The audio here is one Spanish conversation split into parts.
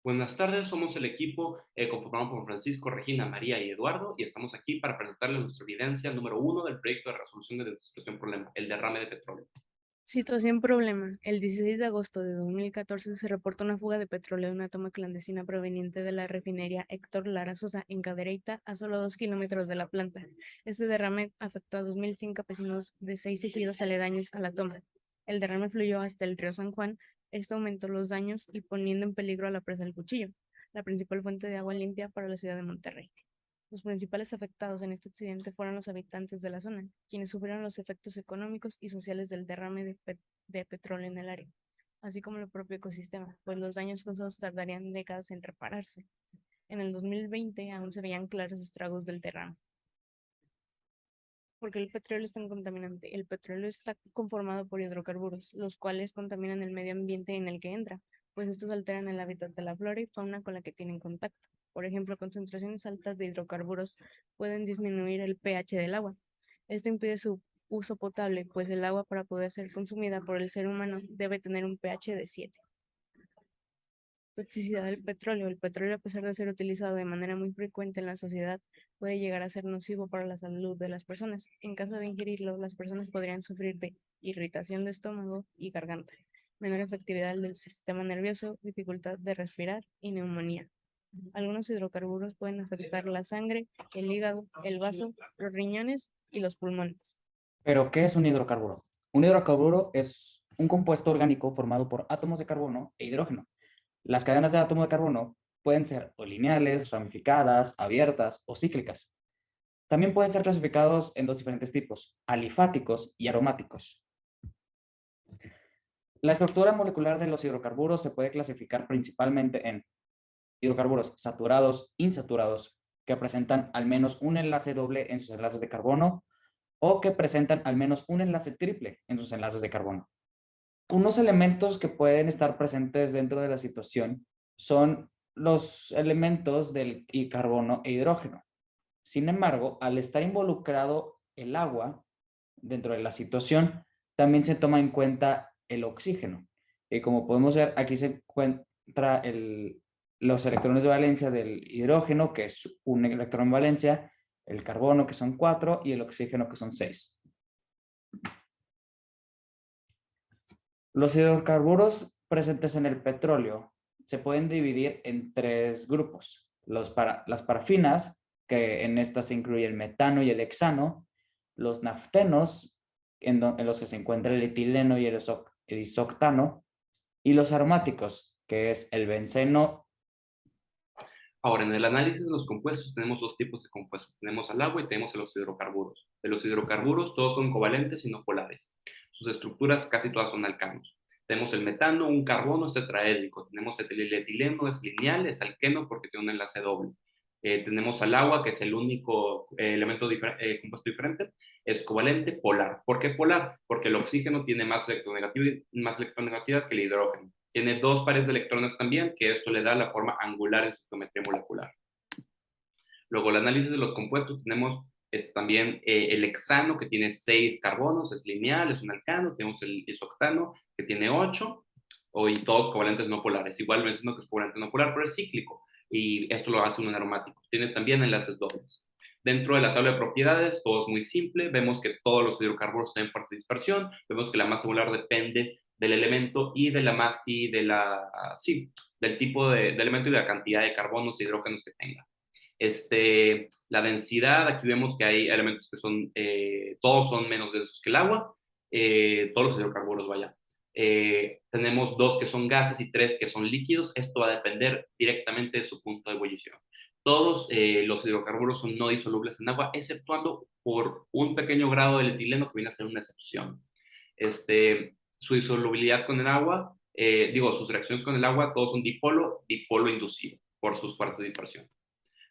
Buenas tardes, somos el equipo conformado por Francisco, Regina, María y Eduardo y estamos aquí para presentarles nuestra evidencia número uno del proyecto de resolución de situación problema, el derrame de petróleo. Situación problema. El 16 de agosto de 2014 se reportó una fuga de petróleo de una toma clandestina proveniente de la refinería Héctor Lara Sosa en Cadereyta, a solo 2 kilómetros de la planta. Este derrame afectó a 2.100 campesinos de 6 ejidos aledaños a la toma. El derrame fluyó hasta el río San Juan. Esto aumentó los daños y poniendo en peligro a la presa del Cuchillo, la principal fuente de agua limpia para la ciudad de Monterrey. Los principales afectados en este accidente fueron los habitantes de la zona, quienes sufrieron los efectos económicos y sociales del derrame de petróleo en el área, así como el propio ecosistema, pues los daños causados tardarían décadas en repararse. En el 2020 aún se veían claros estragos del derrame. ¿Porque el petróleo es tan contaminante? El petróleo está conformado por hidrocarburos, los cuales contaminan el medio ambiente en el que entra, pues estos alteran el hábitat de la flora y fauna con la que tienen contacto. Por ejemplo, concentraciones altas de hidrocarburos pueden disminuir el pH del agua. Esto impide su uso potable, pues el agua para poder ser consumida por el ser humano debe tener un pH de 7. Toxicidad del petróleo. El petróleo, a pesar de ser utilizado de manera muy frecuente en la sociedad, puede llegar a ser nocivo para la salud de las personas. En caso de ingerirlo, las personas podrían sufrir de irritación de estómago y garganta, menor efectividad del sistema nervioso, dificultad de respirar y neumonía. Algunos hidrocarburos pueden afectar la sangre, el hígado, el vaso, los riñones y los pulmones. Pero, ¿qué es un hidrocarburo? Un hidrocarburo es un compuesto orgánico formado por átomos de carbono e hidrógeno. Las cadenas de átomo de carbono pueden ser o lineales, ramificadas, abiertas o cíclicas. También pueden ser clasificados en dos diferentes tipos, alifáticos y aromáticos. La estructura molecular de los hidrocarburos se puede clasificar principalmente en hidrocarburos saturados, insaturados, que presentan al menos un enlace doble en sus enlaces de carbono o que presentan al menos un enlace triple en sus enlaces de carbono. Unos elementos que pueden estar presentes dentro de la situación son los elementos del carbono e hidrógeno. Sin embargo, al estar involucrado el agua dentro de la situación, también se toma en cuenta el oxígeno. Y como podemos ver, aquí se encuentra los electrones de valencia del hidrógeno, que es un electrón de valencia, el carbono, que son 4, y el oxígeno, que son 6. Los hidrocarburos presentes en el petróleo se pueden dividir en tres grupos. Las parafinas, que en estas se incluye el metano y el hexano, los naftenos, en los que se encuentra el etileno y el isoctano, y los aromáticos, que es el benceno. Ahora, en el análisis de los compuestos tenemos dos tipos de compuestos. Tenemos al agua y tenemos a los hidrocarburos. De los hidrocarburos todos son covalentes y no polares. Sus estructuras casi todas son alcanos. Tenemos el metano, un carbono, es tetraédrico. Tenemos el etileno, es lineal, es alqueno porque tiene un enlace doble. Tenemos al agua, que es el único compuesto diferente, es covalente, polar. ¿Por qué polar? Porque el oxígeno tiene más electronegatividad que el hidrógeno. Tiene dos pares de electrones también, que esto le da la forma angular en su geometría molecular. Luego, el análisis de los compuestos, tenemos también el hexano, que tiene 6 carbonos, es lineal, es un alcano. Tenemos el isoctano, que tiene 8, y todos covalentes no polares. Igual menciono que es covalente no polar, pero es cíclico, y esto lo hace un aromático. Tiene también enlaces dobles. Dentro de la tabla de propiedades, todo es muy simple. Vemos que todos los hidrocarburos tienen fuerza de dispersión. Vemos que la masa molar depende del elemento y de la masa y de la, sí, del tipo de elemento y de la cantidad de carbonos e hidrógenos que tenga. La densidad, aquí vemos que hay elementos que son, todos son menos densos que el agua, todos los hidrocarburos, vaya. Tenemos dos que son gases y tres que son líquidos. Esto va a depender directamente de su punto de ebullición. Todos los hidrocarburos son no disolubles en agua, exceptuando por un pequeño grado del etileno, que viene a ser una excepción. Su disolubilidad con el agua, sus reacciones con el agua, todos son dipolo inducido por sus fuerzas de dispersión.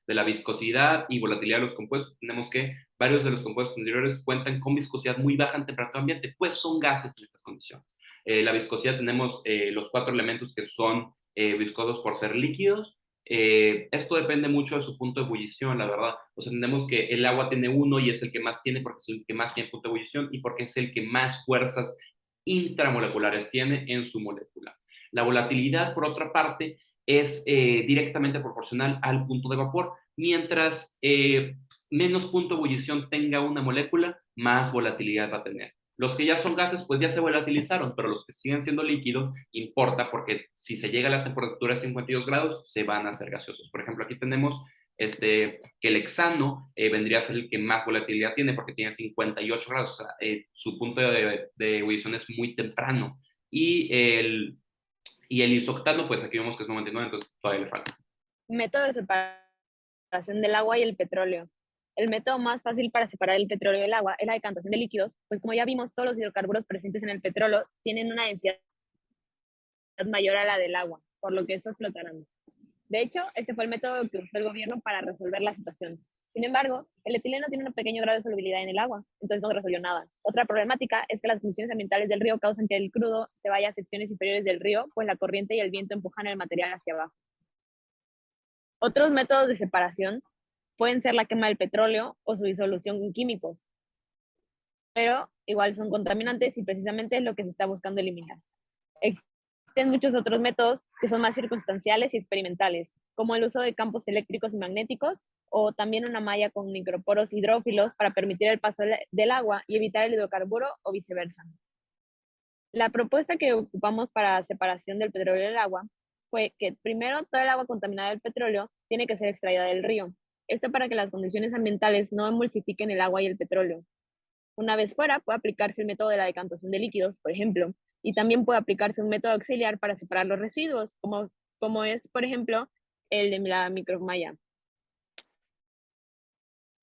De la viscosidad y volatilidad de los compuestos, tenemos que varios de los compuestos anteriores cuentan con viscosidad muy baja en temperatura ambiente, pues son gases en estas condiciones. La viscosidad, tenemos los 4 elementos que son viscosos por ser líquidos. Esto depende mucho de su punto de ebullición, la verdad. O sea, entendemos que el agua tiene uno y es el que más tiene porque es el que más tiene punto de ebullición y porque es el que más fuerzas intramoleculares tiene en su molécula. La volatilidad, por otra parte, es directamente proporcional al punto de vapor. Mientras menos punto de ebullición tenga una molécula, más volatilidad va a tener. Los que ya son gases, pues ya se volatilizaron, pero los que siguen siendo líquidos, importa porque si se llega a la temperatura de 52 grados, se van a hacer gaseosos. Por ejemplo, aquí tenemos que el hexano vendría a ser el que más volatilidad tiene porque tiene 58 grados, o sea, su punto de ebullición es muy temprano. Y el isoctano, pues aquí vemos que es 99, entonces todavía le falta. Método de separación del agua y el petróleo. El método más fácil para separar el petróleo del agua es la decantación de líquidos, pues como ya vimos, todos los hidrocarburos presentes en el petróleo tienen una densidad mayor a la del agua, por lo que estos flotarán. De hecho, este fue el método que usó el gobierno para resolver la situación. Sin embargo, el etileno tiene un pequeño grado de solubilidad en el agua, entonces no resolvió nada. Otra problemática es que las condiciones ambientales del río causan que el crudo se vaya a secciones inferiores del río, pues la corriente y el viento empujan el material hacia abajo. Otros métodos de separación pueden ser la quema del petróleo o su disolución con químicos, pero igual son contaminantes y precisamente es lo que se está buscando eliminar. Existen muchos otros métodos que son más circunstanciales y experimentales, como el uso de campos eléctricos y magnéticos, o también una malla con microporos hidrófilos para permitir el paso del agua y evitar el hidrocarburo o viceversa. La propuesta que ocupamos para separación del petróleo del agua fue que primero toda el agua contaminada del petróleo tiene que ser extraída del río. Esto para que las condiciones ambientales no emulsifiquen el agua y el petróleo. Una vez fuera, puede aplicarse el método de la decantación de líquidos, por ejemplo, y también puede aplicarse un método auxiliar para separar los residuos, como es, por ejemplo, el de la micromalla.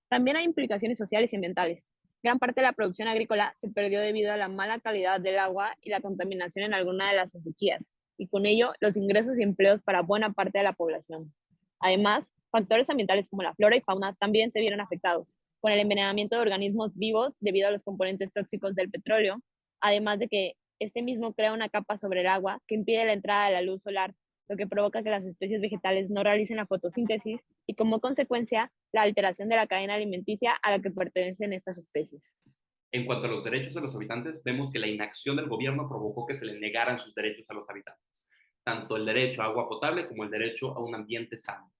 También hay implicaciones sociales y ambientales. Gran parte de la producción agrícola se perdió debido a la mala calidad del agua y la contaminación en alguna de las acequias, y con ello los ingresos y empleos para buena parte de la población. Además, factores ambientales como la flora y fauna también se vieron afectados, con el envenenamiento de organismos vivos debido a los componentes tóxicos del petróleo, además de que este mismo crea una capa sobre el agua que impide la entrada de la luz solar, lo que provoca que las especies vegetales no realicen la fotosíntesis y como consecuencia la alteración de la cadena alimenticia a la que pertenecen estas especies. En cuanto a los derechos de los habitantes, vemos que la inacción del gobierno provocó que se le negaran sus derechos a los habitantes, tanto el derecho a agua potable como el derecho a un ambiente sano.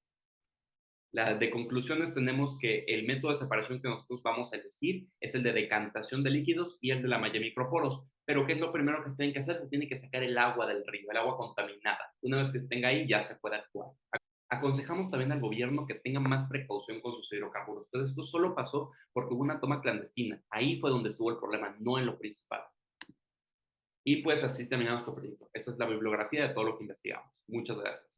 De conclusiones tenemos que el método de separación que nosotros vamos a elegir es el de decantación de líquidos y el de la malla microporos. Pero ¿qué es lo primero que se tiene que hacer? Se tiene que sacar el agua del río, el agua contaminada. Una vez que esté ahí ya se puede actuar. Aconsejamos también al gobierno que tenga más precaución con sus hidrocarburos. Entonces, esto solo pasó porque hubo una toma clandestina. Ahí fue donde estuvo el problema, no en lo principal. Y pues así terminamos nuestro proyecto. Esta es la bibliografía de todo lo que investigamos. Muchas gracias.